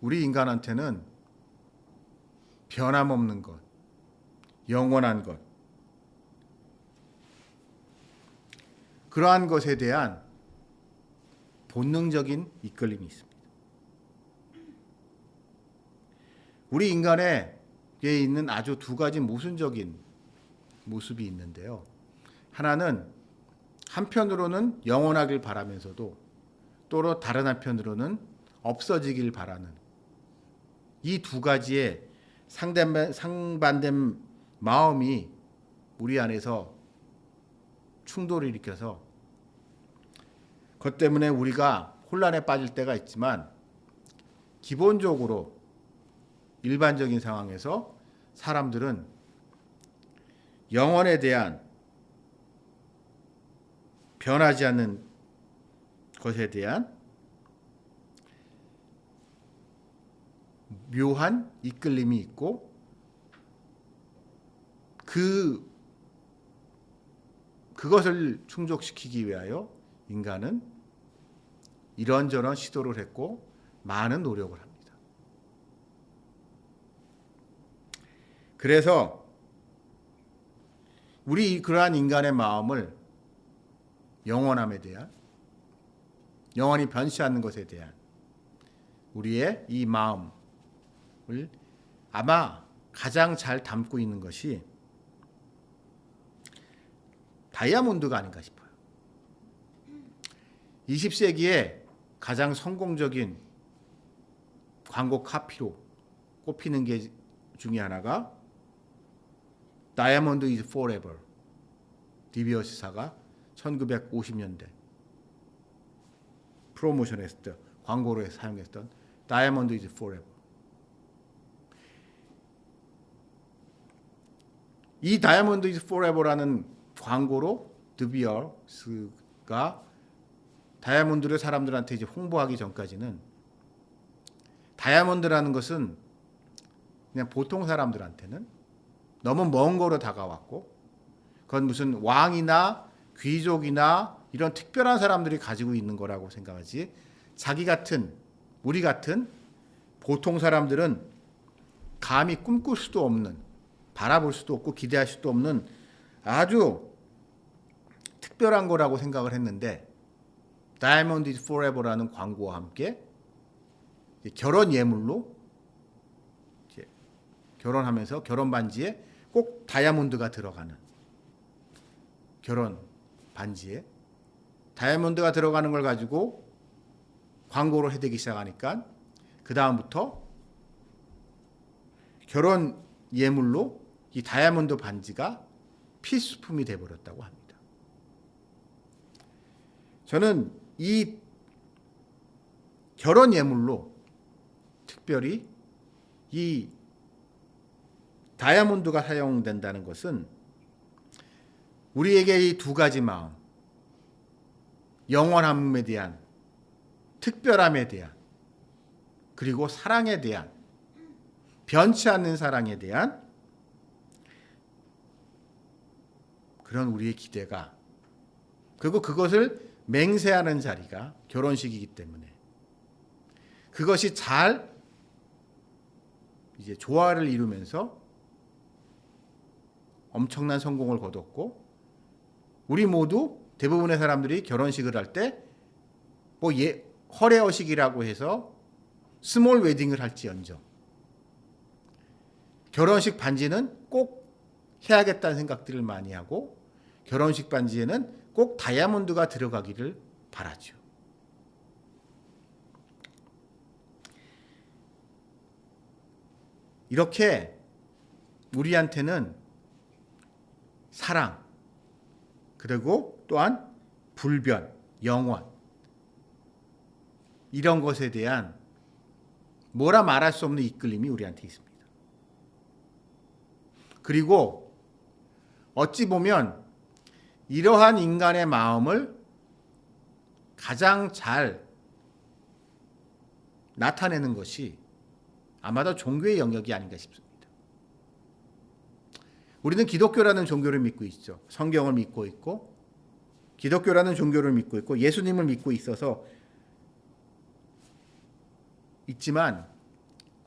우리 인간한테는 변함없는 것, 영원한 것, 그러한 것에 대한 본능적인 이끌림이 있습니다. 우리 인간에게 있는 아주 두 가지 모순적인 모습이 있는데요. 하나는 한편으로는 영원하길 바라면서도 또 다른 한편으로는 없어지길 바라는 이 두 가지의 상반된 마음이 우리 안에서 충돌을 일으켜서 그것 때문에 우리가 혼란에 빠질 때가 있지만 기본적으로 일반적인 상황에서 사람들은 영혼에 대한 변하지 않는 것에 대한 묘한 이끌림이 있고 그것을 충족시키기 위하여 인간은 이런저런 시도를 했고 많은 노력을 합니다. 그래서 우리 그러한 인간의 마음을 영원함에 대한, 영원히 변치 않는 것에 대한 우리의 이 마음을 아마 가장 잘 담고 있는 것이 다이아몬드가 아닌가 싶어요. 20세기에 가장 성공적인 광고 카피로 꼽히는 게 중에 하나가 Diamond is Forever. 디비어스사가 1950년대 프로모션했을 때 광고로 사용했던 Diamond is Forever. 이 Diamond is Forever라는 광고로 드비어스가 다이아몬드를 사람들한테 이제 홍보하기 전까지는 다이아몬드라는 것은 그냥 보통 사람들한테는 너무 먼 거로 다가왔고 그건 무슨 왕이나 귀족이나 이런 특별한 사람들이 가지고 있는 거라고 생각하지 자기 같은 우리 같은 보통 사람들은 감히 꿈꿀 수도 없는 바라볼 수도 없고 기대할 수도 없는 아주 특별한 거라고 생각을 했는데 Diamond is Forever라는 광고와 함께 결혼 예물로 결혼하면서 결혼 반지에 꼭 다이아몬드가 들어가는 결혼 반지에 다이아몬드가 들어가는 걸 가지고 광고를 해대기 시작하니까 그 다음부터 결혼 예물로 이 다이아몬드 반지가 필수품이 되어버렸다고 합니다. 저는 이 결혼 예물로 특별히 이 다이아몬드가 사용된다는 것은 우리에게 이 두 가지 마음, 영원함에 대한, 특별함에 대한, 그리고 사랑에 대한, 변치 않는 사랑에 대한 그런 우리의 기대가, 그리고 그것을 맹세하는 자리가 결혼식이기 때문에 그것이 잘 이제 조화를 이루면서 엄청난 성공을 거뒀고 우리 모두 대부분의 사람들이 결혼식을 할 때 뭐 허례허식이라고 해서 스몰 웨딩을 할지언정 결혼식 반지는 꼭 해야겠다는 생각들을 많이 하고 결혼식 반지에는 꼭 다이아몬드가 들어가기를 바라죠. 이렇게 우리한테는 사랑, 그리고 또한 불변, 영원 이런 것에 대한 뭐라 말할 수 없는 이끌림이 우리한테 있습니다. 그리고 어찌 보면 이러한 인간의 마음을 가장 잘 나타내는 것이 아마도 종교의 영역이 아닌가 싶습니다. 우리는 기독교라는 종교를 믿고 있죠. 성경을 믿고 있고 기독교라는 종교를 믿고 있고 예수님을 믿고 있어서 있지만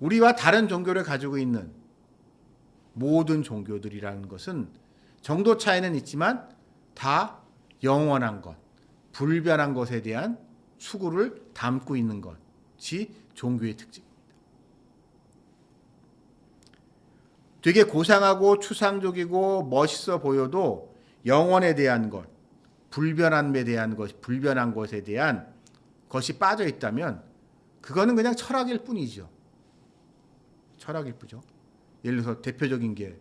우리와 다른 종교를 가지고 있는 모든 종교들이라는 것은 정도 차이는 있지만 다 영원한 것, 불변한 것에 대한 추구를 담고 있는 것이 종교의 특징입니다. 되게 고상하고 추상적이고 멋있어 보여도 영원에 대한 것, 불변함에 대한 것, 불변한 것에 대한 것이 빠져 있다면 그거는 그냥 철학일 뿐이죠. 철학일 뿐이죠. 예를 들어서 대표적인 게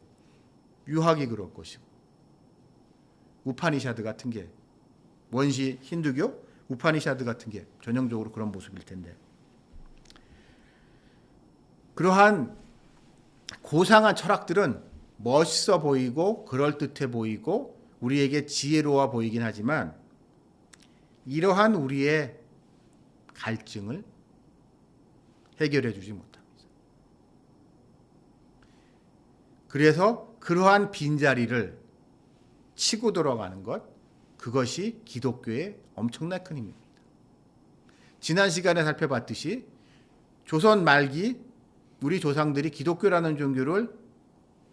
유학이 그럴 것이고 우파니샤드 같은 게 원시 힌두교 우파니샤드 같은 게 전형적으로 그런 모습일 텐데 그러한 고상한 철학들은 멋있어 보이고 그럴듯해 보이고 우리에게 지혜로워 보이긴 하지만 이러한 우리의 갈증을 해결해 주지 못합니다. 그래서 그러한 빈자리를 치고 들어가는 것, 그것이 기독교의 엄청난 큰 힘입니다. 지난 시간에 살펴봤듯이 조선 말기 우리 조상들이 기독교라는 종교를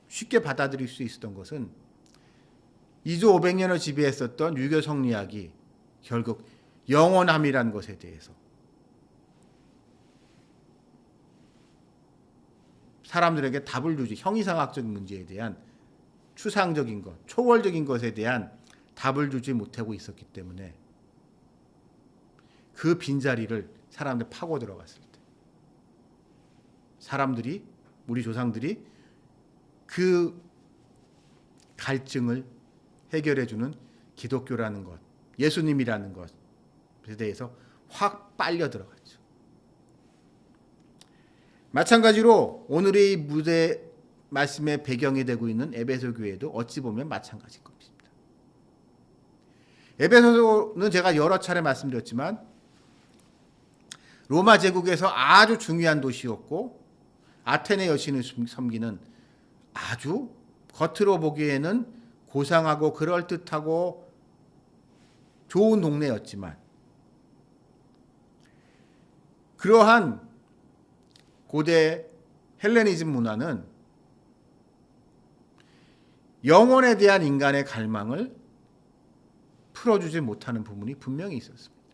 쉽게 받아들일 수 있었던 것은 2조 500년을 지배했었던 유교 성리학이 결국 영원함이라는 것에 대해서 사람들에게 답을 주지 형이상학적인 문제에 대한 추상적인 것, 초월적인 것에 대한 답을 주지 못하고 있었기 때문에 그 빈자리를 사람들 파고 들어갔을 때 사람들이 우리 조상들이 그 갈증을 해결해주는 기독교라는 것, 예수님이라는 것에 대해서 확 빨려 들어갔죠. 마찬가지로 오늘의 무대 말씀의 배경이 되고 있는 에베소 교회도 어찌 보면 마찬가지일 것입니다. 에베소는 제가 여러 차례 말씀드렸지만 로마 제국에서 아주 중요한 도시였고 아테네 여신을 섬기는 아주 겉으로 보기에는 고상하고 그럴듯하고 좋은 동네였지만 그러한 고대 헬레니즘 문화는 영혼에 대한 인간의 갈망을 풀어주지 못하는 부분이 분명히 있었습니다.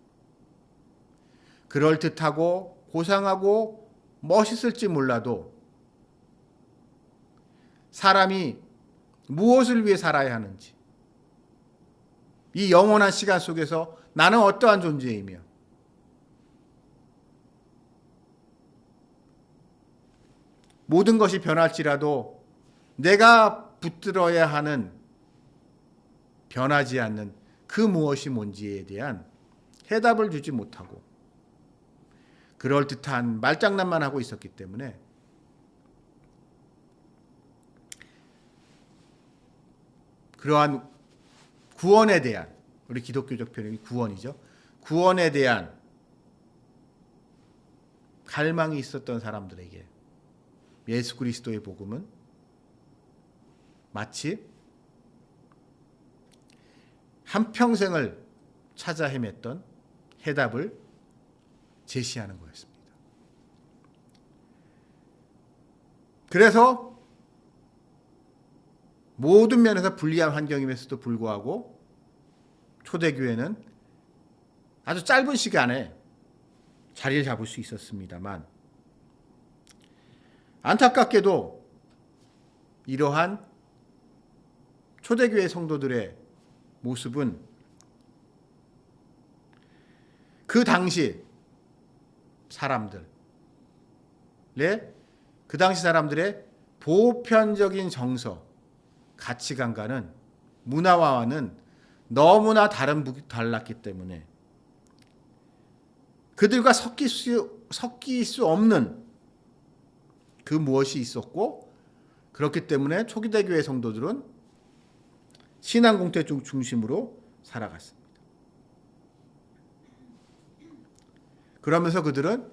그럴듯하고 고상하고 멋있을지 몰라도 사람이 무엇을 위해 살아야 하는지, 이 영원한 시간 속에서 나는 어떠한 존재이며 모든 것이 변할지라도 내가 붙들어야 하는 변하지 않는 그 무엇이 뭔지에 대한 해답을 주지 못하고 그럴듯한 말장난만 하고 있었기 때문에 그러한 구원에 대한, 우리 기독교적 표현이 구원이죠. 구원에 대한 갈망이 있었던 사람들에게 예수 그리스도의 복음은 마치 한평생을 찾아 헤맸던 해답을 제시하는 거였습니다. 그래서 모든 면에서 불리한 환경임에서도 불구하고 초대교회는 아주 짧은 시간에 자리를 잡을 수 있었습니다만 안타깝게도 이러한 초대교회 성도들의 모습은 그 당시 사람들의 보편적인 정서, 가치관과는 문화와는 너무나 달랐기 때문에 그들과 섞일 수 없는 그 무엇이 있었고 그렇기 때문에 초기대교회 성도들은 신앙 공태 중심으로 살아갔습니다. 그러면서 그들은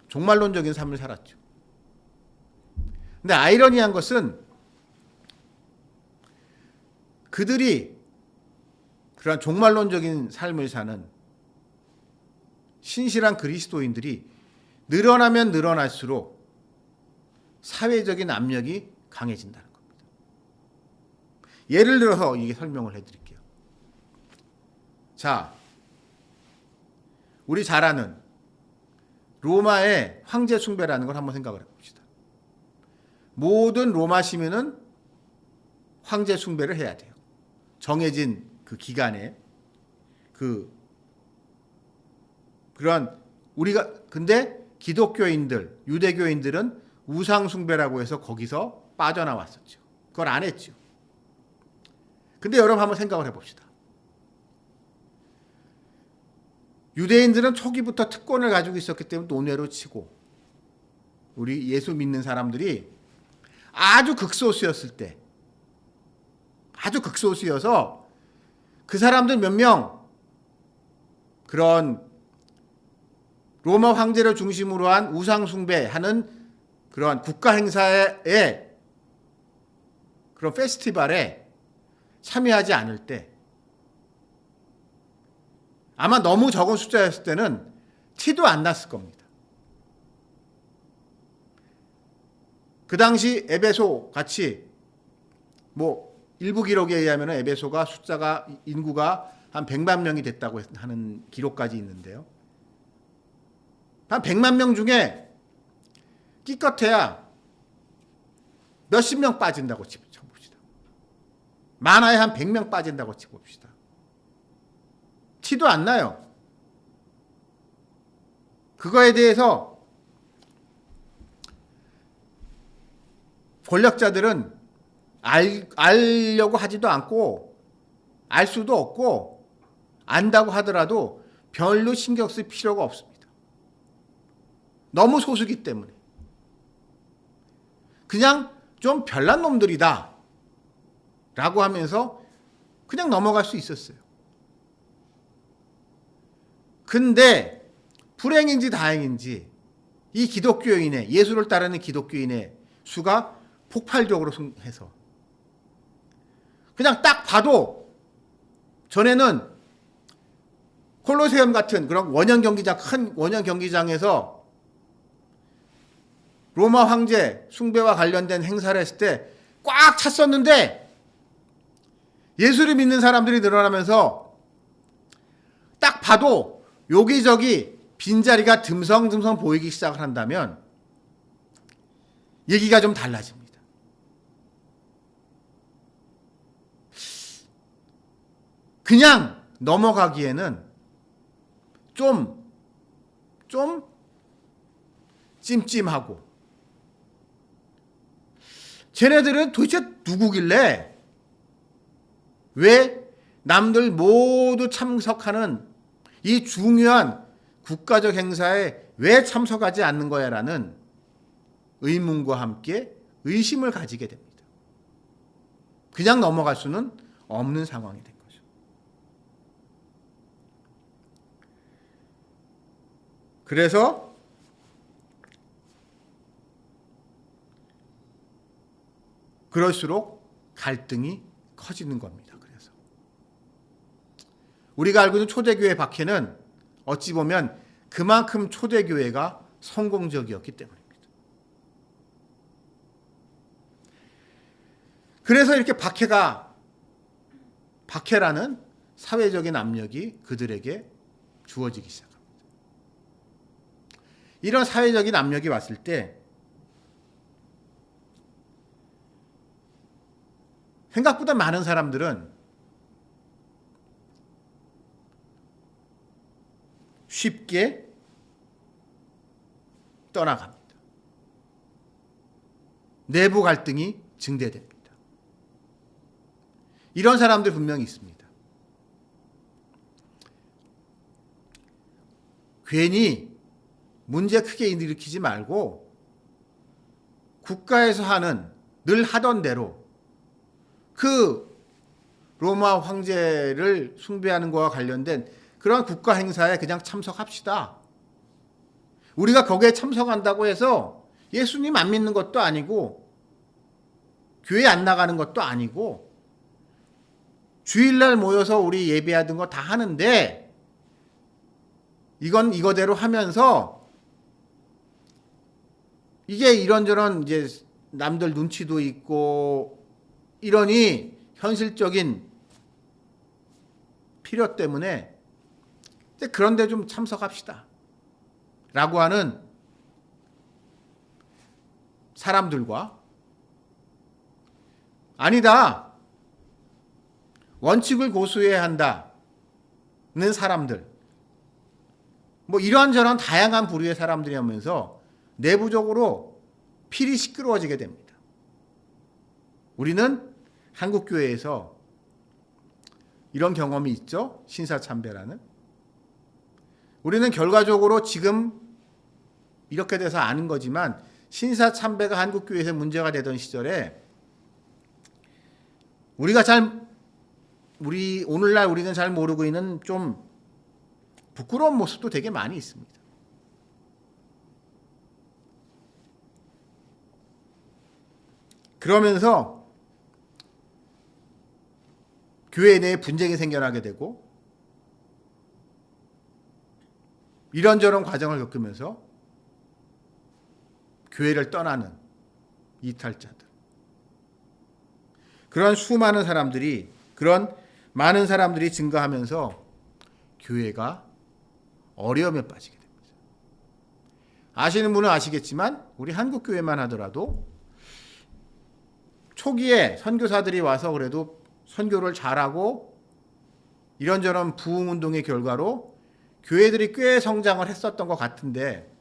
종말론적인 삶을 살았죠. 근데 아이러니한 것은 그들이 그러한 종말론적인 삶을 사는 신실한 그리스도인들이 늘어나면 늘어날수록 사회적인 압력이 강해진다는 겁니다. 예를 들어서 이게 설명을 해드릴게요. 자, 우리 잘 아는 로마의 황제 숭배라는 걸 한번 생각을 해봅시다. 모든 로마 시민은 황제 숭배를 해야 돼요. 정해진 그 기간에 그런 우리가 근데 기독교인들, 유대교인들은 우상 숭배라고 해서 거기서 빠져나왔었죠. 그걸 안 했죠. 근데 여러분 한번 생각을 해봅시다. 유대인들은 초기부터 특권을 가지고 있었기 때문에 논외로 치고 우리 예수 믿는 사람들이 아주 극소수였을 때 아주 극소수여서 그 사람들 몇 명 그런 로마 황제를 중심으로 한 우상 숭배하는 그런 국가 행사에 그런 페스티벌에 참여하지 않을 때 아마 너무 적은 숫자였을 때는 티도 안 났을 겁니다. 그 당시 에베소 같이 일부 기록에 의하면 에베소가 인구가 한 100만 명이 됐다고 하는 기록까지 있는데요. 한 100만 명 중에 끼껏해야 몇십 명 빠진다고 쳐봅시다. 많아야 한 100명 빠진다고 쳐봅시다. 티도 안 나요. 그거에 대해서 권력자들은 알려고 하지도 않고 알 수도 없고 안다고 하더라도 별로 신경 쓸 필요가 없습니다. 너무 소수기 때문에. 그냥 좀 별난 놈들이다 라고 하면서 그냥 넘어갈 수 있었어요. 근데 불행인지 다행인지 이 기독교인의 예수를 따르는 기독교인의 수가 폭발적으로 해서 그냥 딱 봐도 전에는 콜로세움 같은 그런 큰 원형 경기장에서 로마 황제 숭배와 관련된 행사를 했을 때 꽉 찼었는데 예수를 믿는 사람들이 늘어나면서 딱 봐도 여기저기 빈자리가 듬성듬성 보이기 시작을 한다면 얘기가 좀 달라집니다. 그냥 넘어가기에는 좀 찜찜하고 쟤네들은 도대체 누구길래 왜 남들 모두 참석하는 이 중요한 국가적 행사에 왜 참석하지 않는 거야라는 의문과 함께 의심을 가지게 됩니다. 그냥 넘어갈 수는 없는 상황이 된 거죠. 그래서 그럴수록 갈등이 커지는 겁니다. 그래서 우리가 알고 있는 초대교회 박해는 어찌 보면 그만큼 초대교회가 성공적이었기 때문입니다. 그래서 이렇게 박해라는 사회적인 압력이 그들에게 주어지기 시작합니다. 이런 사회적인 압력이 왔을 때 생각보다 많은 사람들은 쉽게 떠나갑니다. 내부 갈등이 증대됩니다. 이런 사람들 분명히 있습니다. 괜히 문제 크게 일으키지 말고 국가에서 늘 하던 대로 그 로마 황제를 숭배하는 것과 관련된 그런 국가 행사에 그냥 참석합시다. 우리가 거기에 참석한다고 해서 예수님 안 믿는 것도 아니고 교회 안 나가는 것도 아니고 주일날 모여서 우리 예배하던 거 다 하는데 이건 이거대로 하면서 이게 이런저런 이제 남들 눈치도 있고 이러니 현실적인 필요 때문에 그런데 좀 참석합시다 라고 하는 사람들과, 아니다, 원칙을 고수해야 한다는 사람들, 뭐 이런저런 다양한 부류의 사람들이 하면서 내부적으로 필이 시끄러워지게 됩니다. 우리는 한국교회에서 이런 경험이 있죠. 신사참배라는. 우리는 결과적으로 지금 이렇게 돼서 아는 거지만 신사참배가 한국교회에서 문제가 되던 시절에 오늘날 우리는 잘 모르고 있는 좀 부끄러운 모습도 되게 많이 있습니다. 그러면서 교회 내에 분쟁이 생겨나게 되고 이런저런 과정을 겪으면서 교회를 떠나는 이탈자들. 그런 수많은 사람들이, 그런 많은 사람들이 증가하면서 교회가 어려움에 빠지게 됩니다. 아시는 분은 아시겠지만 우리 한국교회만 하더라도 초기에 선교사들이 와서 그래도 선교를 잘하고 이런저런 부흥운동의 결과로 교회들이 꽤 성장을 했었던 것 같은데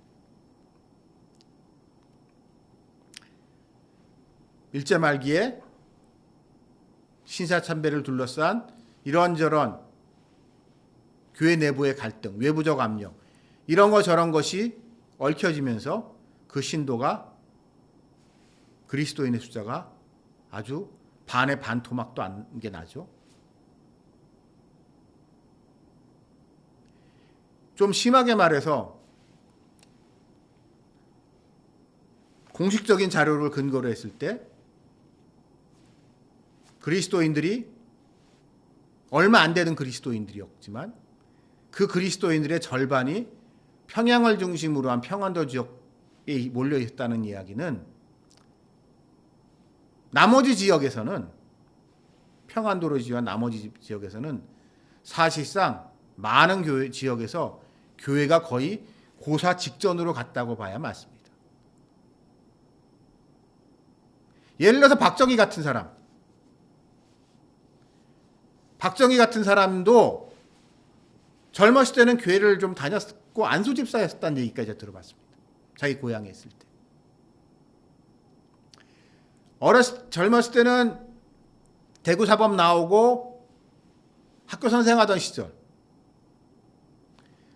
일제 말기에 신사참배를 둘러싼 이런저런 교회 내부의 갈등, 외부적 압력, 이런 거 저런 것이 얽혀지면서 그 신도가, 그리스도인의 숫자가 아주 반의 반토막도 안 게 나죠. 좀 심하게 말해서 공식적인 자료를 근거로 했을 때 그리스도인들이 얼마 안 되는 그리스도인들이었지만 그 그리스도인들의 절반이 평양을 중심으로 한 평안도 지역에 몰려 있다는 이야기는 나머지 지역에서는, 평안도로 지역한 나머지 지역에서는 사실상 많은 교회 지역에서 교회가 거의 고사 직전으로 갔다고 봐야 맞습니다. 예를 들어서 박정희 같은 사람도 젊었을 때는 교회를 좀 다녔고 안수집사였다는 얘기까지 들어봤습니다. 자기 고향에 있을 때. 젊었을 때는 대구사범 나오고 학교 선생하던 시절,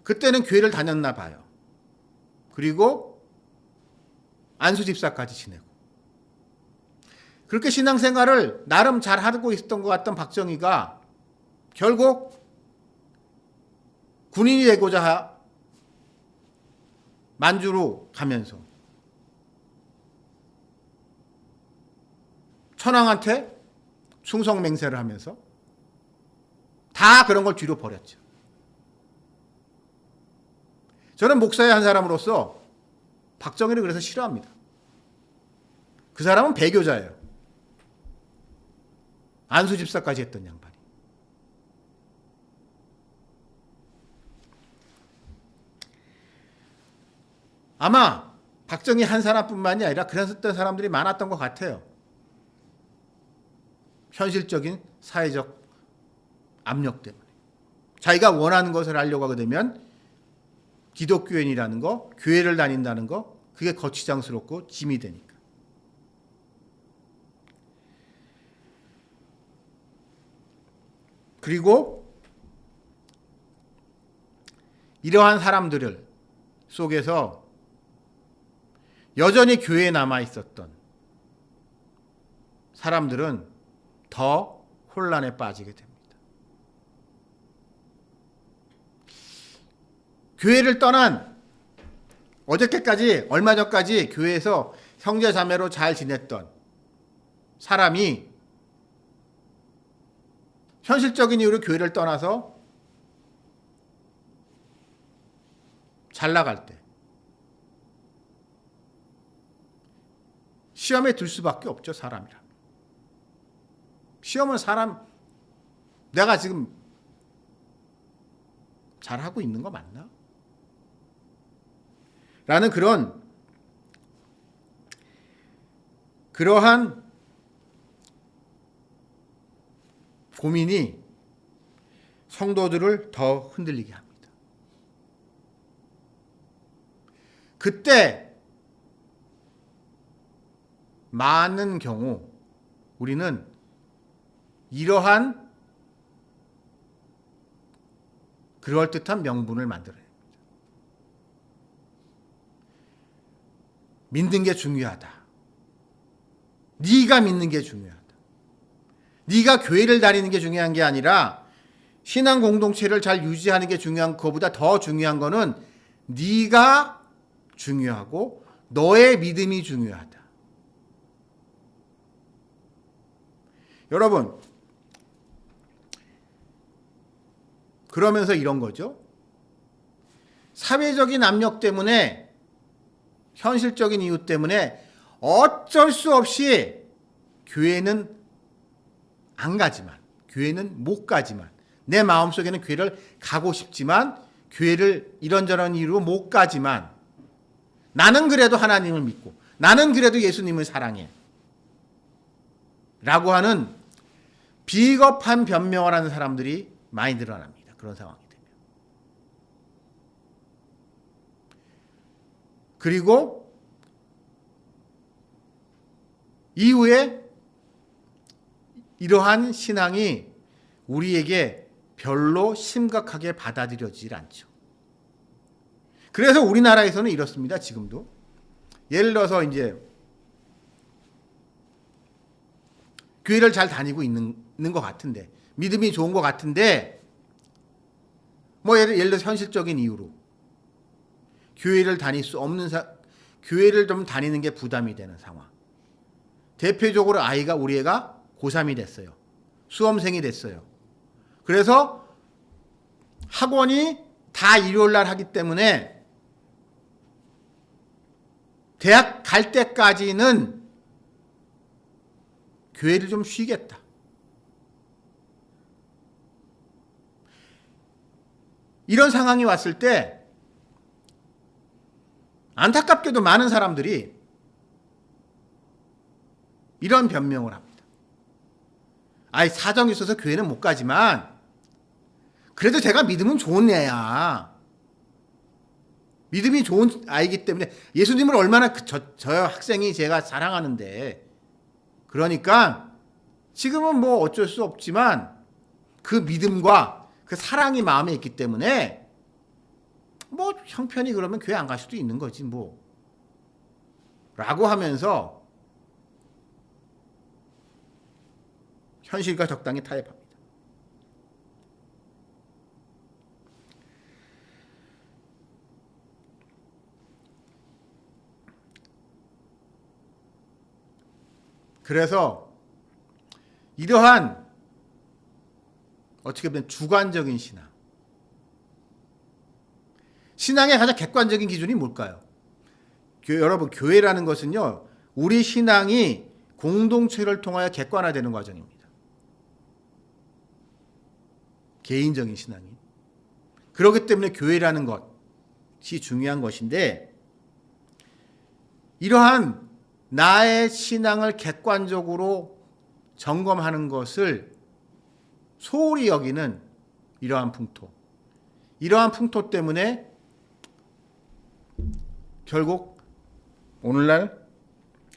그때는 교회를 다녔나 봐요. 그리고 안수집사까지 지내고 그렇게 신앙생활을 나름 잘 하고 있었던 것 같던 박정희가 결국 군인이 되고자 만주로 가면서 천황한테 충성맹세를 하면서 다 그런 걸 뒤로 버렸죠. 저는 목사의 한 사람으로서 박정희를 그래서 싫어합니다. 그 사람은 배교자예요. 안수집사까지 했던 양반이. 아마 박정희 한 사람뿐만이 아니라 그랬었던 사람들이 많았던 것 같아요. 현실적인 사회적 압력 때문에. 자기가 원하는 것을 하려고 하게 되면 기독교인이라는 거, 교회를 다닌다는 거, 그게 거치장스럽고 짐이 되니까. 그리고 이러한 사람들 속에서 여전히 교회에 남아 있었던 사람들은 더 혼란에 빠지게 됩니다. 교회를 떠난, 어저께까지, 얼마 전까지 교회에서 형제 자매로 잘 지냈던 사람이 현실적인 이유로 교회를 떠나서 잘 나갈 때 시험에 들 수밖에 없죠, 사람이라. 시험은 내가 지금 잘하고 있는 거 맞나? 라는 그러한 고민이 성도들을 더 흔들리게 합니다. 그때 많은 경우 우리는 이러한 그럴듯한 명분을 만들어야 합니다. 믿는 게 중요하다. 네가 믿는 게 중요하다. 네가 교회를 다니는 게 중요한 게 아니라 신앙 공동체를 잘 유지하는 게 중요한 것보다 더 중요한 거는 네가 중요하고 너의 믿음이 중요하다. 여러분, 그러면서 이런 거죠. 사회적인 압력 때문에, 현실적인 이유 때문에 어쩔 수 없이 교회는 안 가지만, 교회는 못 가지만, 내 마음속에는 교회를 가고 싶지만 교회를 이런저런 이유로 못 가지만 나는 그래도 하나님을 믿고 나는 그래도 예수님을 사랑해 라고 하는 비겁한 변명을 하는 사람들이 많이 늘어납니다. 그런 상황이 되면. 그리고 이후에 이러한 신앙이 우리에게 별로 심각하게 받아들여지질 않죠. 그래서 우리나라에서는 이렇습니다. 지금도. 예를 들어서 이제 교회를 잘 다니고 있는 것 같은데, 믿음이 좋은 것 같은데, 뭐 예를 들어서 현실적인 이유로 교회를 다닐 수 없는 교회를 좀 다니는 게 부담이 되는 상황. 대표적으로 우리 애가 고3이 됐어요. 수험생이 됐어요. 그래서 학원이 다 일요일 날 하기 때문에 대학 갈 때까지는 교회를 좀 쉬겠다. 이런 상황이 왔을 때 안타깝게도 많은 사람들이 이런 변명을 합니다. 사정이 있어서 교회는 못 가지만 그래도 제가 믿음은 좋은 애야. 믿음이 좋은 아이기 때문에 예수님을 얼마나 저 학생이 제가 사랑하는데, 그러니까 지금은 뭐 어쩔 수 없지만 그 믿음과 그 사랑이 마음에 있기 때문에 뭐 형편이 그러면 교회 안 갈 수도 있는 거지 뭐 라고 하면서 현실과 적당히 타협합니다. 그래서 이러한 어떻게 보면 주관적인 신앙의 가장 객관적인 기준이 뭘까요? 여러분, 교회라는 것은요, 우리 신앙이 공동체를 통하여 객관화되는 과정입니다. 개인적인 신앙이. 그렇기 때문에 교회라는 것이 중요한 것인데, 이러한 나의 신앙을 객관적으로 점검하는 것을 소홀히 여기는 이러한 풍토 때문에 결국 오늘날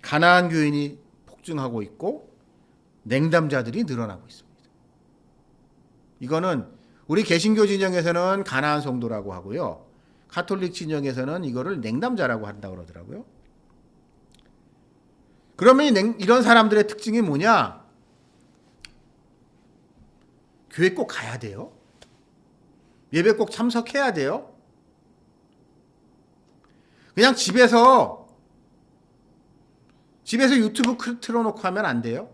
가난한 교인이 폭증하고 있고 냉담자들이 늘어나고 있습니다. 이거는 우리 개신교 진영에서는 가난한 성도라고 하고요, 가톨릭 진영에서는 이거를 냉담자라고 한다고 그러더라고요. 그러면 이런 사람들의 특징이 뭐냐? 교회 꼭 가야 돼요? 예배 꼭 참석해야 돼요? 그냥 집에서 유튜브 틀어놓고 하면 안 돼요?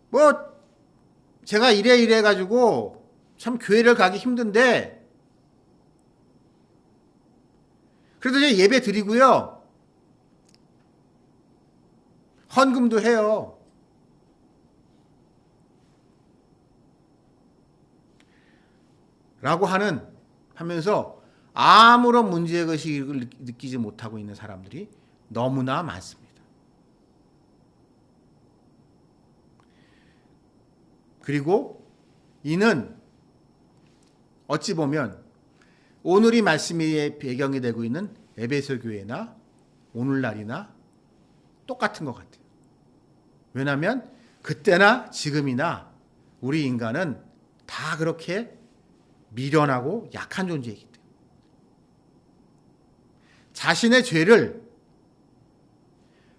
뭐 제가 이래 가지고 참 교회를 가기 힘든데 그래도 이제 예배 드리고요. 헌금도 해요. 라고 하면서 아무런 문제의식을 느끼지 못하고 있는 사람들이 너무나 많습니다. 그리고 이는 어찌 보면 오늘이 말씀의 배경이 되고 있는 에베소 교회나 오늘날이나 똑같은 것 같아요. 왜냐하면 그때나 지금이나 우리 인간은 다 그렇게 미련하고 약한 존재이기 때문에 자신의 죄를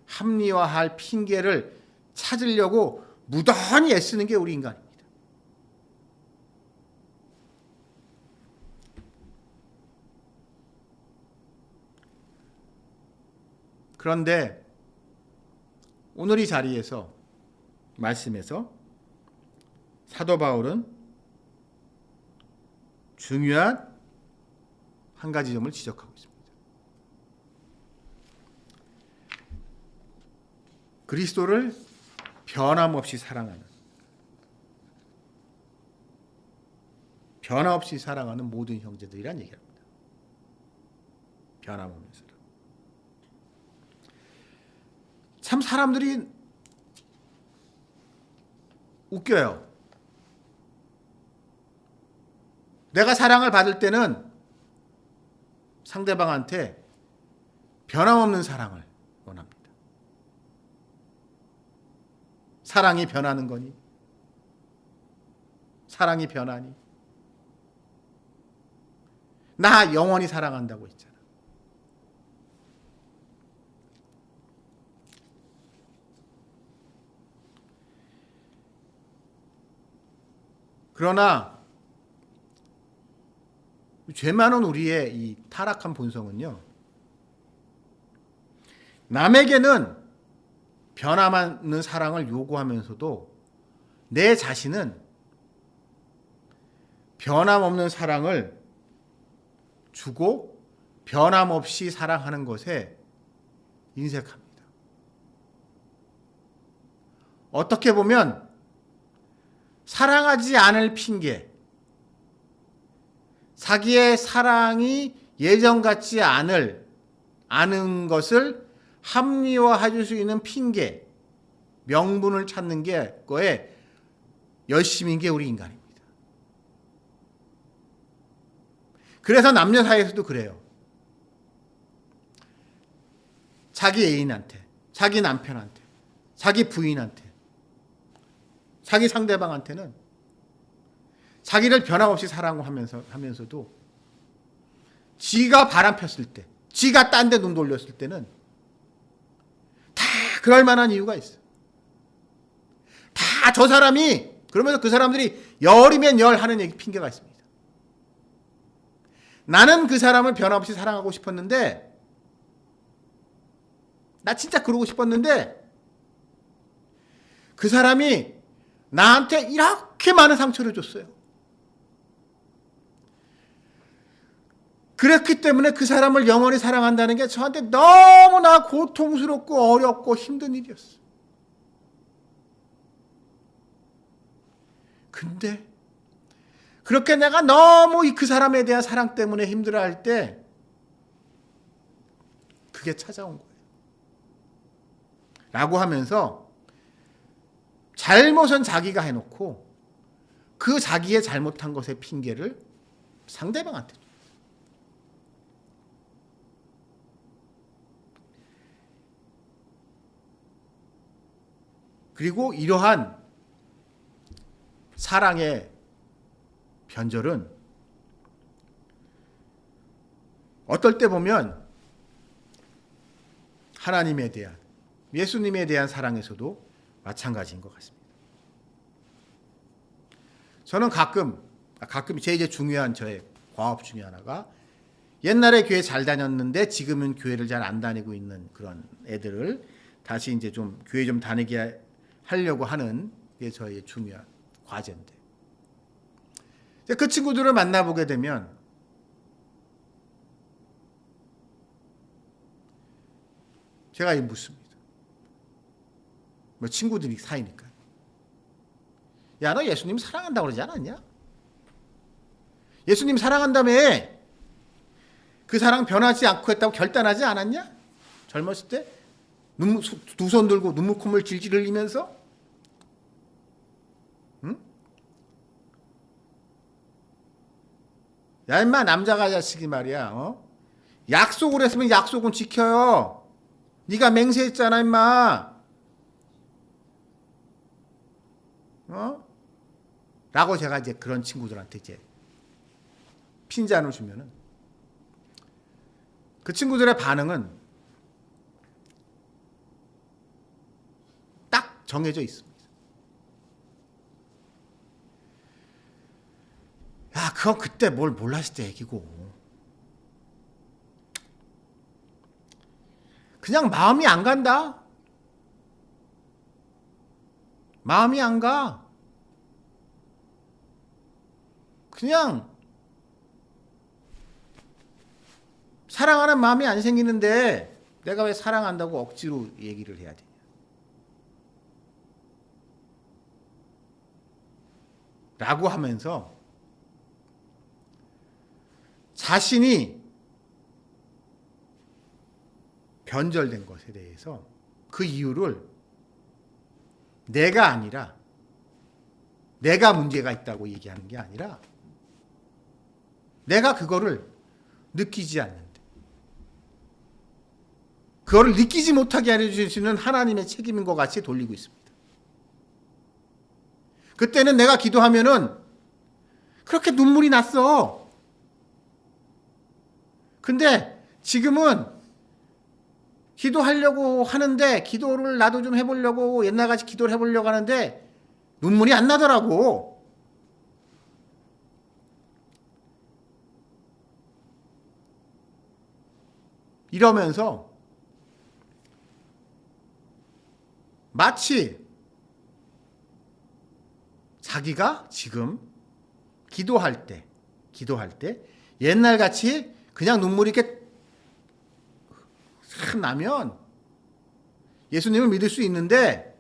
합리화할 핑계를 찾으려고 무던히 애쓰는 게 우리 인간입니다. 그런데 오늘 이 자리에서 말씀에서 사도 바울은 중요한 한 가지 점을 지적하고 있습니다. 그리스도를 변함없이 사랑하는 모든 형제들이란 얘기합니다. 변함없는 사랑. 참 사람들이 웃겨요. 내가 사랑을 받을 때는 상대방한테 변함없는 사랑을 원합니다. 사랑이 변하는 거니? 사랑이 변하니? 나 영원히 사랑한다고 했잖아. 그러나 죄 많은 우리의 이 타락한 본성은요, 남에게는 변함없는 사랑을 요구하면서도 내 자신은 변함없는 사랑을 주고 변함없이 사랑하는 것에 인색합니다. 어떻게 보면 사랑하지 않을 핑계, 자기의 사랑이 예전 같지 않은 것을 합리화해 줄 수 있는 핑계, 명분을 찾는 거에 열심인 게 우리 인간입니다. 그래서 남녀 사이에서도 그래요. 자기 애인한테, 자기 남편한테, 자기 부인한테, 자기 상대방한테는 자기를 변함없이 사랑하면서도 지가 바람 폈을 때, 지가 딴 데 눈 돌렸을 때는 다 그럴 만한 이유가 있어. 다 저 사람이, 그러면서 그 사람들이 열이면 열 하는 핑계가 있습니다. 나는 그 사람을 변함없이 사랑하고 싶었는데, 나 진짜 그러고 싶었는데, 그 사람이 나한테 이렇게 많은 상처를 줬어요. 그랬기 때문에 그 사람을 영원히 사랑한다는 게 저한테 너무나 고통스럽고 어렵고 힘든 일이었어요. 근데 그렇게 내가 너무 그 사람에 대한 사랑 때문에 힘들어할 때 그게 찾아온 거예요. 라고 하면서 잘못은 자기가 해놓고 그 자기의 잘못한 것의 핑계를 상대방한테 줘요. 그리고 이러한 사랑의 변절은 어떨 때 보면 하나님에 대한, 예수님에 대한 사랑에서도 마찬가지인 것 같습니다. 저는 가끔 제일 중요한 저의 과업 중에 하나가 옛날에 교회 잘 다녔는데 지금은 교회를 잘 안 다니고 있는 그런 애들을 다시 이제 좀 교회 좀 다니게 하려고 하는 게 저의 중요한 과제인데, 그 친구들을 만나보게 되면 제가 묻습니다. 뭐 친구들이 사이니까. 야, 너 예수님 사랑한다고 그러지 않았냐? 예수님 사랑한다며 그 사랑 변하지 않고 했다고 결단하지 않았냐? 젊었을 때 두 손 들고 눈물 콧물 질질 흘리면서, 응? 야, 임마 남자가 자식이 말이야. 약속을 했으면 약속은 지켜요. 네가 맹세했잖아, 임마. 라고 제가 이제 그런 친구들한테 이제 핀잔을 주면은 그 친구들의 반응은 딱 정해져 있습니다. 야, 그건 그때 뭘 몰랐을 때 얘기고. 그냥 마음이 안 간다. 마음이 안 가. 그냥 사랑하는 마음이 안 생기는데 내가 왜 사랑한다고 억지로 얘기를 해야 되냐. 라고 하면서 자신이 변절된 것에 대해서 그 이유를 내가 아니라 내가 문제가 있다고 얘기하는 게 아니라 내가 그거를 느끼지 않는데 그거를 느끼지 못하게 해주시는 하나님의 책임인 것 같이 돌리고 있습니다. 그때는 내가 기도하면은 그렇게 눈물이 났어. 근데 지금은 기도하려고 하는데 기도를 나도 좀 해보려고 옛날같이 기도를 해보려고 하는데 눈물이 안 나더라고. 이러면서 마치 자기가 지금 기도할 때 옛날같이 그냥 눈물이 이렇게 나면 예수님을 믿을 수 있는데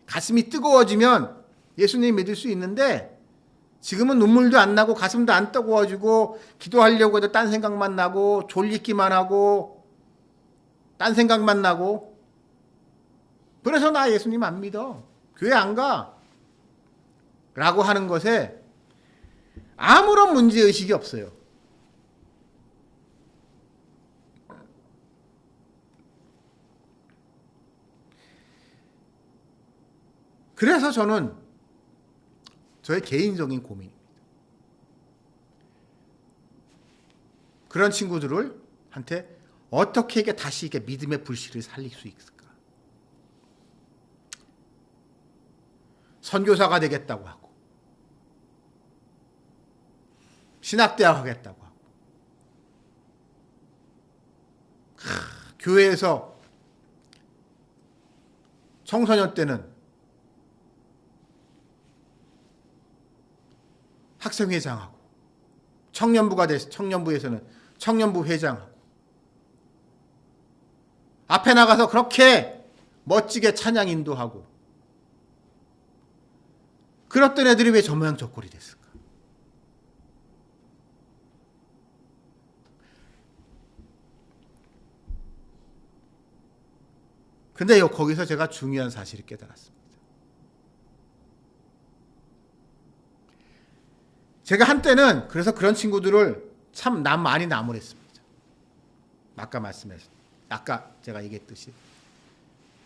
가슴이 뜨거워지면 예수님 믿을 수 있는데 지금은 눈물도 안 나고 가슴도 안 뜨거워지고 기도하려고 해도 딴 생각만 나고 졸리기만 하고 딴 생각만 나고 그래서 나 예수님 안 믿어. 교회 안 가. 라고 하는 것에 아무런 문제의식이 없어요. 그래서 저는 저의 개인적인 고민입니다. 그런 친구들을 한테 어떻게 이게 다시 이게 믿음의 불씨를 살릴 수 있을까? 선교사가 되겠다고 하고 신학대학 하겠다고 하고 교회에서 청소년 때는 학생회장하고 청년부에서는 청년부 회장하고 앞에 나가서 그렇게 멋지게 찬양 인도하고 그랬던 애들이 왜 저모양저꼴이 됐을까? 근데 거기서 제가 중요한 사실을 깨달았습니다. 제가 한때는 그래서 그런 친구들을 참 많이 나무랬습니다. 아까 제가 얘기했듯이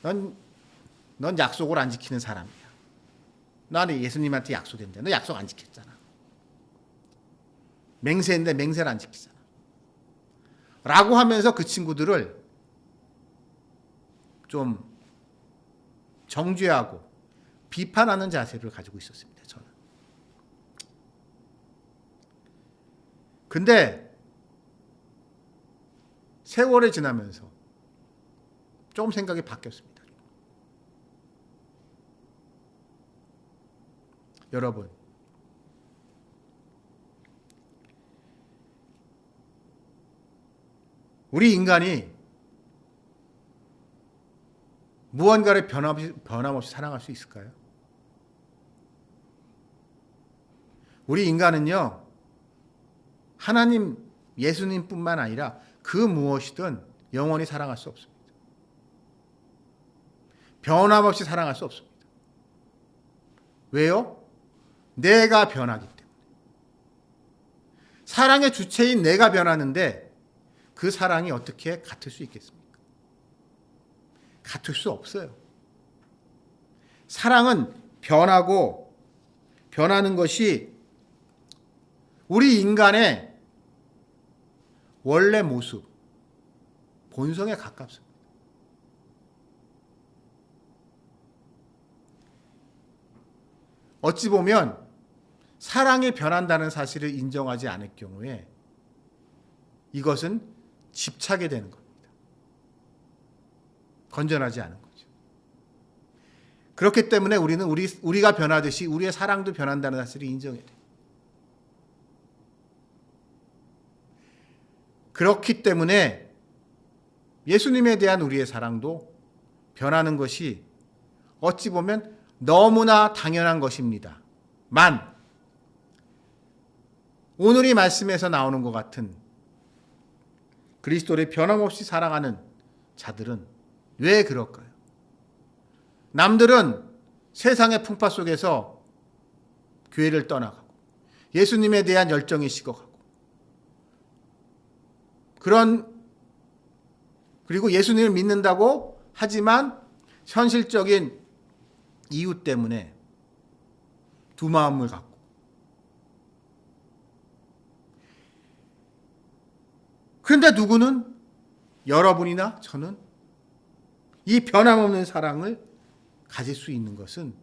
넌 약속을 안 지키는 사람이야. 나는 예수님한테 약속했는데 너 약속 안 지켰잖아. 맹세했는데 맹세를 안 지키잖아. 라고 하면서 그 친구들을 좀 정죄하고 비판하는 자세를 가지고 있었습니다. 저는. 근데 세월이 지나면서 조금 생각이 바뀌었습니다. 여러분, 우리 인간이 무언가를 변함없이 사랑할 수 있을까요? 우리 인간은요, 하나님, 예수님뿐만 아니라 그 무엇이든 영원히 사랑할 수 없습니다. 변함없이 사랑할 수 없습니다. 왜요? 내가 변하기 때문에. 사랑의 주체인 내가 변하는데 그 사랑이 어떻게 같을 수 있겠습니까? 같을 수 없어요. 사랑은 변하고 변하는 것이 우리 인간의 원래 모습, 본성에 가깝습니다. 어찌 보면 사랑이 변한다는 사실을 인정하지 않을 경우에 이것은 집착이 되는 겁니다. 건전하지 않은 거죠. 그렇기 때문에 우리는 우리가 변하듯이 우리의 사랑도 변한다는 사실을 인정해야 돼요. 그렇기 때문에 예수님에 대한 우리의 사랑도 변하는 것이 어찌 보면 너무나 당연한 것입니다. 오늘 이 말씀에서 나오는 것 같은 그리스도를 변함없이 사랑하는 자들은 왜 그럴까요? 남들은 세상의 풍파 속에서 교회를 떠나가고 예수님에 대한 열정이 식어가고 그리고 예수님을 믿는다고 하지만 현실적인 이유 때문에 두 마음을 갖고 그런데 누구는 여러분이나 저는 이 변함없는 사랑을 가질 수 있는 것은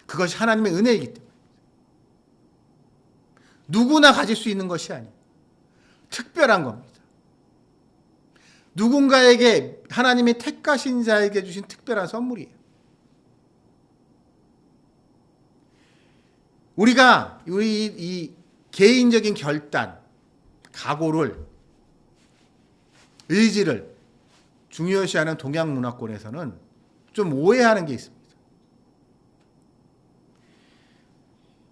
그것이 하나님의 은혜이기 때문에 누구나 가질 수 있는 것이 아니에요. 특별한 겁니다. 누군가에게 하나님이 택하신 자에게 주신 특별한 선물이에요. 우리가 이 개인적인 결단, 각오를, 의지를 중요시하는 동양 문화권에서는 좀 오해하는 게 있습니다.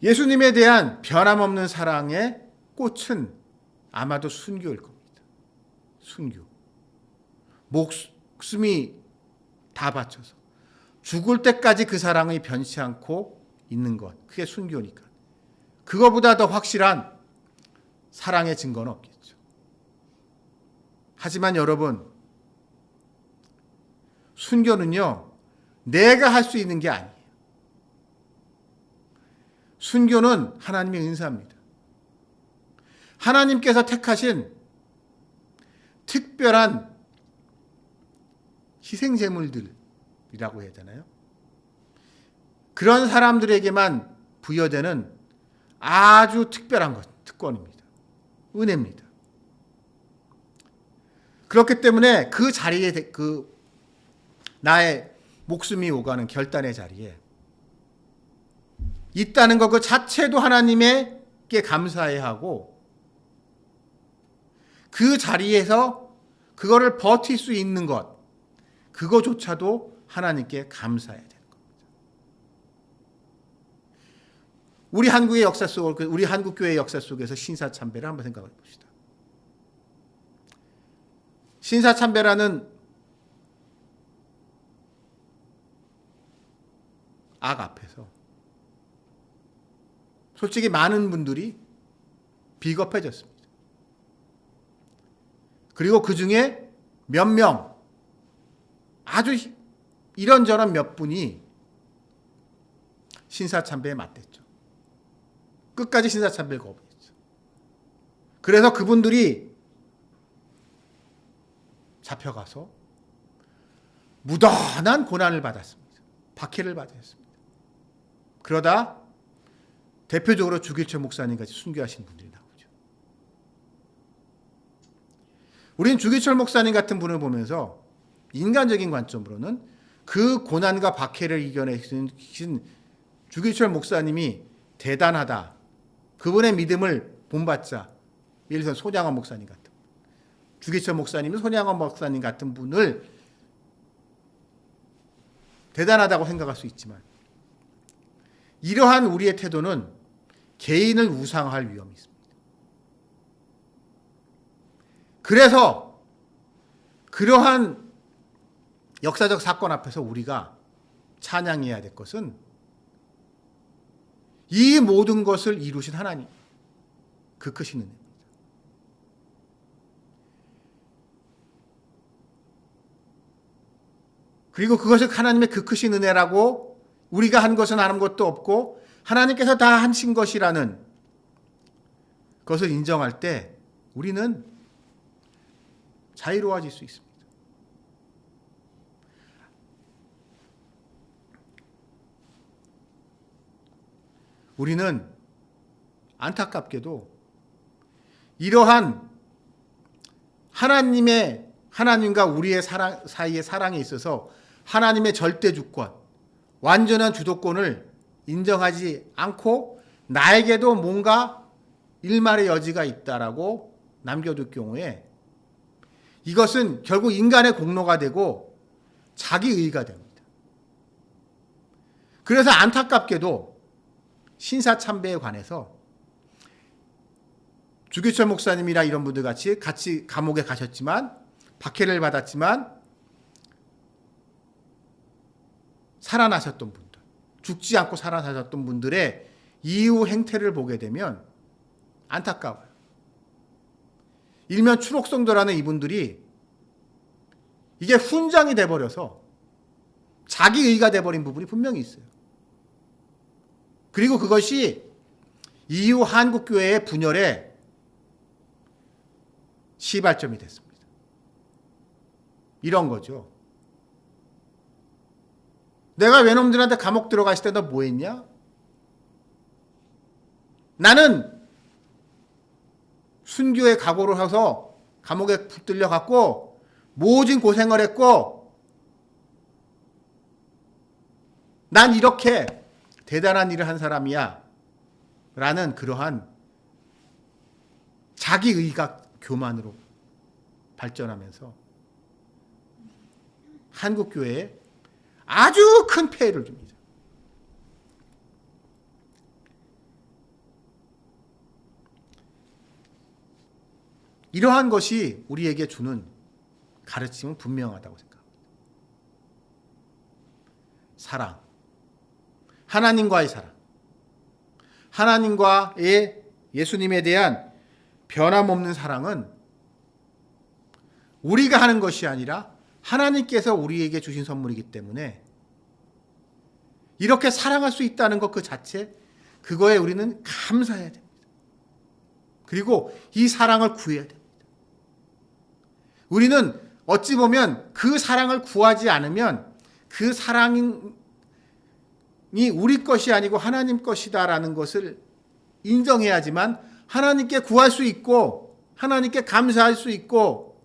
예수님에 대한 변함없는 사랑의 꽃은 아마도 순교일 겁니다. 순교. 목숨이 다 바쳐서 죽을 때까지 그 사랑이 변치 않고 있는 것. 그게 순교니까. 그거보다 더 확실한 사랑의 증거는 없겠죠. 하지만 여러분, 순교는요, 내가 할 수 있는 게 아니에요. 순교는 하나님의 은사입니다. 하나님께서 택하신 특별한 희생제물들이라고 해야 되나요? 그런 사람들에게만 부여되는 아주 특별한 특권입니다. 은혜입니다. 그렇기 때문에 그 자리에 나의 목숨이 오가는 결단의 자리에 있다는 것 그 자체도 하나님께 감사해야 하고 그 자리에서 그거를 버틸 수 있는 것 그거조차도 하나님께 감사해야 되는 겁니다. 우리 한국의 역사 속, 우리 한국 교회의 역사 속에서 신사참배를 한번 생각해 봅시다. 신사참배라는 악 앞에서 솔직히 많은 분들이 비겁해졌습니다. 그리고 그 중에 몇 명, 아주 이런저런 몇 분이 신사참배에 맞댔죠. 끝까지 신사참배를 거부했죠. 그래서 그분들이 잡혀가서 무던한 고난을 받았습니다. 박해를 받았습니다. 그러다 대표적으로 주기철 목사님 같이 순교하신 분들이 나오죠. 우리는 주기철 목사님 같은 분을 보면서 인간적인 관점으로는 그 고난과 박해를 이겨내신 주기철 목사님이 대단하다. 그분의 믿음을 본받자. 예를 들어서 손양원 목사님 같은 분. 주기철 목사님은 손양원 목사님 같은 분을 대단하다고 생각할 수 있지만 이러한 우리의 태도는 개인을 우상화할 위험이 있습니다. 그래서 그러한 역사적 사건 앞에서 우리가 찬양해야 될 것은 이 모든 것을 이루신 하나님, 그 크신 은혜입니다. 그리고 그것을 하나님의 그 크신 은혜라고 우리가 한 것은 아무것도 없고 하나님께서 다 하신 것이라는 것을 인정할 때 우리는 자유로워질 수 있습니다. 우리는 안타깝게도 이러한 하나님과 우리의 사이의 사랑에 있어서 하나님의 절대 주권, 완전한 주도권을 인정하지 않고 나에게도 뭔가 일말의 여지가 있다라고 남겨둘 경우에 이것은 결국 인간의 공로가 되고 자기의가 됩니다. 그래서 안타깝게도 신사참배에 관해서 주기철 목사님이나 이런 분들 같이 감옥에 가셨지만 박해를 받았지만 살아나셨던 분들, 죽지 않고 살아나셨던 분들의 이후 행태를 보게 되면 안타까워요. 일면 추록성도라는 이분들이 이게 훈장이 돼버려서 자기의가 돼버린 부분이 분명히 있어요. 그리고 그것이 이후 한국교회의 분열의 시발점이 됐습니다. 이런 거죠. 내가 외놈들한테 감옥 들어갔을 때 너 뭐 했냐? 나는 순교의 각오를 해서 감옥에 붙들려 갔고 모진 고생을 했고 난 이렇게 대단한 일을 한 사람이야 라는 그러한 자기의가 교만으로 발전하면서 한국교회에 아주 큰 폐해를 줍니다. 이러한 것이 우리에게 주는 가르침은 분명하다고 생각합니다. 사랑, 하나님과의 사랑, 하나님과의 예수님에 대한 변함없는 사랑은 우리가 하는 것이 아니라 하나님께서 우리에게 주신 선물이기 때문에 이렇게 사랑할 수 있다는 것 그 자체, 그거에 우리는 감사해야 됩니다. 그리고 이 사랑을 구해야 됩니다. 우리는 어찌 보면 그 사랑을 구하지 않으면 그 사랑이 우리 것이 아니고 하나님 것이다라는 것을 인정해야지만 하나님께 구할 수 있고 하나님께 감사할 수 있고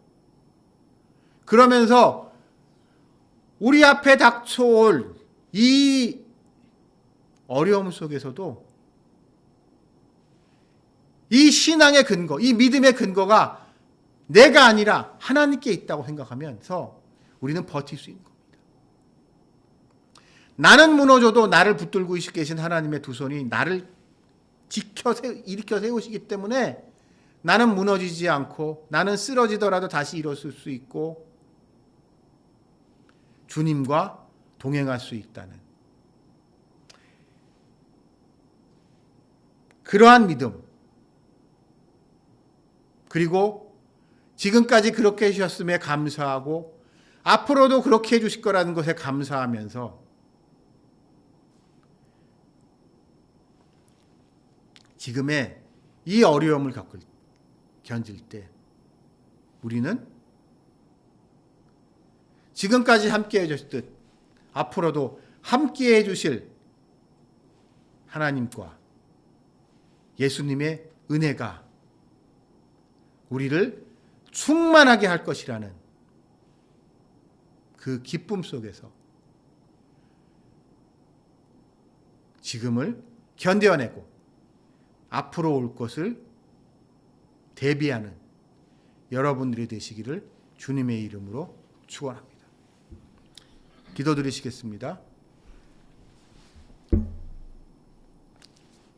그러면서 우리 앞에 닥쳐올 이 어려움 속에서도 이 신앙의 근거, 이 믿음의 근거가 내가 아니라 하나님께 있다고 생각하면서 우리는 버틸 수 있는 겁니다. 나는 무너져도 나를 붙들고 계신 하나님의 두 손이 나를 일으켜 세우시기 때문에 나는 무너지지 않고 나는 쓰러지더라도 다시 일어설 수 있고 주님과 동행할 수 있다는 그러한 믿음, 그리고 지금까지 그렇게 해주셨음에 감사하고 앞으로도 그렇게 해주실 거라는 것에 감사하면서 지금의 이 어려움을 견딜 때 우리는 지금까지 함께 해주셨듯 앞으로도 함께 해주실 하나님과 예수님의 은혜가 우리를 충만하게 할 것이라는 그 기쁨 속에서 지금을 견뎌내고 앞으로 올 것을 대비하는 여러분들이 되시기를 주님의 이름으로 축원합니다. 기도드리시겠습니다.